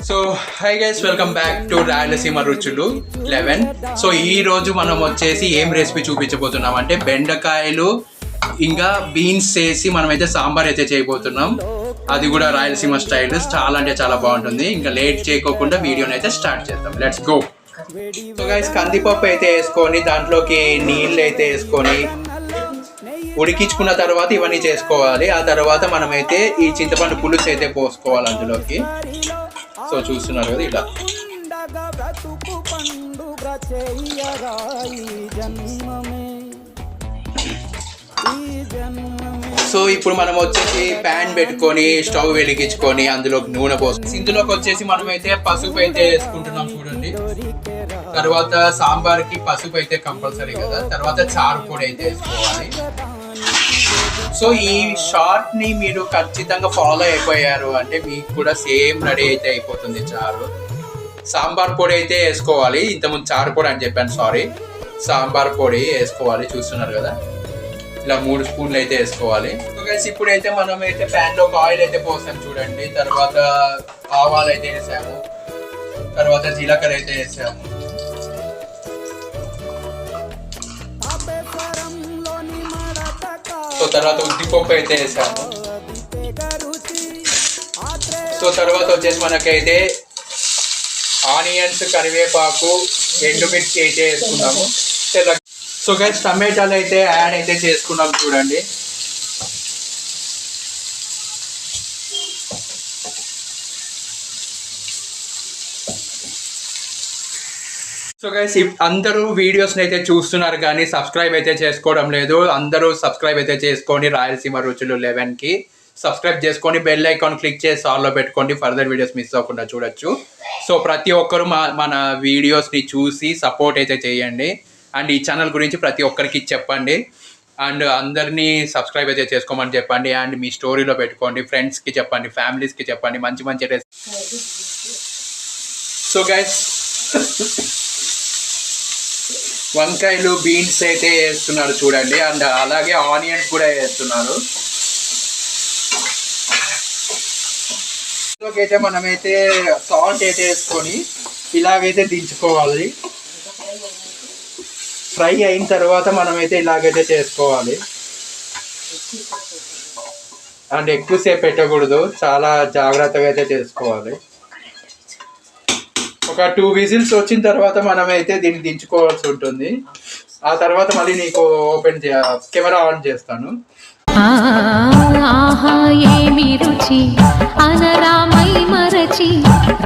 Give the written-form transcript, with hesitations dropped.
So hi guys, welcome back to Rayalaseema రుచులు 11. So ఈ రోజు మనం వచ్చేసి ఏం రెసిపీ చూపించబోతున్నాం అంటే బెండకాయలు ఇంకా బీన్స్ వేసి మనమైతే సాంబార్ అయితే చేయబోతున్నాం. అది కూడా రాయలసీమ స్టైల్, చాలా అంటే చాలా బాగుంటుంది. ఇంకా లేట్ చేయకోకుండా వీడియోని అయితే స్టార్ట్ చేద్దాం. Let's go. సో గైస్, కందిపప్పు అయితే వేసుకొని దాంట్లోకి నీళ్ళు అయితే వేసుకొని ఉడికించుకున్న తర్వాత ఇవన్నీ చేసుకోవాలి. ఆ తర్వాత మనమైతే ఈ చింతపండు పులుసు అయితే పోసుకోవాలి అందులోకి. సో చూస్తున్నారు కదా ఇలా. సో ఇప్పుడు మనం వచ్చేసి ప్యాన్ పెట్టుకొని స్టవ్ వెలిగించుకొని అందులోకి నూనె పోసుకొని ఇందులోకి వచ్చేసి మనమైతే పసుపు అయితే వేసుకుంటున్నాం చూడండి. తర్వాత సాంబార్కి పసుపు అయితే కంపల్సరీ కదా. తర్వాత చారు పొడి అయితే వేసుకోవాలి. సో ఈ షార్ట్ ని మీరు ఖచ్చితంగా ఫాలో అయిపోయారు అంటే మీకు కూడా సేమ్ రెడీ అయితే అయిపోతుంది చారు. సాంబార్ పొడి అయితే వేసుకోవాలి. ఇంతకుముందు చారు పొడి అని చెప్పాను, సారీ. సాంబార్ పొడి వేసుకోవాలి, చూస్తున్నారు కదా. ఇలా 3 స్పూన్లు అయితే వేసుకోవాలి. ఇప్పుడైతే మనం అయితే ప్యాన్ లో ఆయిల్ అయితే పోసాం చూడండి. తర్వాత ఆవాలు అయితే వేసాము, తర్వాత జీలకర్ర అయితే వేసాము. సో తర్వాత ఉద్దిపప్పు అయితే వేసాము. సో తర్వాత వచ్చేసి మనకైతే ఆనియన్స్, కరివేపాకు, ఎండుమిర్చి అయితే వేసుకున్నాము. సో గైస్, టమాటాలు అయితే యాడ్ అయితే చేసుకున్నాం చూడండి. సో గైస్, అందరూ వీడియోస్ని అయితే చూస్తున్నారు కానీ సబ్స్క్రైబ్ అయితే చేసుకోవడం లేదు. అందరూ సబ్స్క్రైబ్ అయితే చేసుకొని రాయలసీమ రుచులు 11కి సబ్స్క్రైబ్ చేసుకొని బెల్ ఐకాన్ క్లిక్ చేసి ఆల్లో పెట్టుకోండి. ఫర్దర్ వీడియోస్ మిస్ అవ్వకుండా చూడొచ్చు. సో ప్రతి ఒక్కరు మన వీడియోస్ని చూసి సపోర్ట్ అయితే చేయండి. అండ్ ఈ ఛానల్ గురించి ప్రతి ఒక్కరికి చెప్పండి. అండ్ అందరినీ సబ్స్క్రైబ్ అయితే చేసుకోమని చెప్పండి. అండ్ మీ స్టోరీలో పెట్టుకోండి, ఫ్రెండ్స్కి చెప్పండి, ఫ్యామిలీస్కి చెప్పండి. మంచి మంచి రెసిపీ. సో గైస్, వంకాయలు, బీన్స్ అయితే వేస్తున్నారు చూడండి. అండ్ అలాగే ఆనియన్స్ కూడా వేస్తున్నారు. అయితే మనమైతే సాల్ట్ అయితే వేసుకొని ఇలాగైతే దించుకోవాలి. ఫ్రై అయిన తర్వాత మనమైతే ఇలాగైతే చేసుకోవాలి. అండ్ ఎక్కువసేపు పెట్టకూడదు, చాలా జాగ్రత్తగా అయితే చేసుకోవాలి. ఒక 2 విజిల్స్ వచ్చిన తర్వాత మనమైతే దీన్ని దించుకోవాల్సి ఉంటుంది. ఆ తర్వాత మళ్ళీ నీకు కెమెరా ఆన్ చేస్తాను.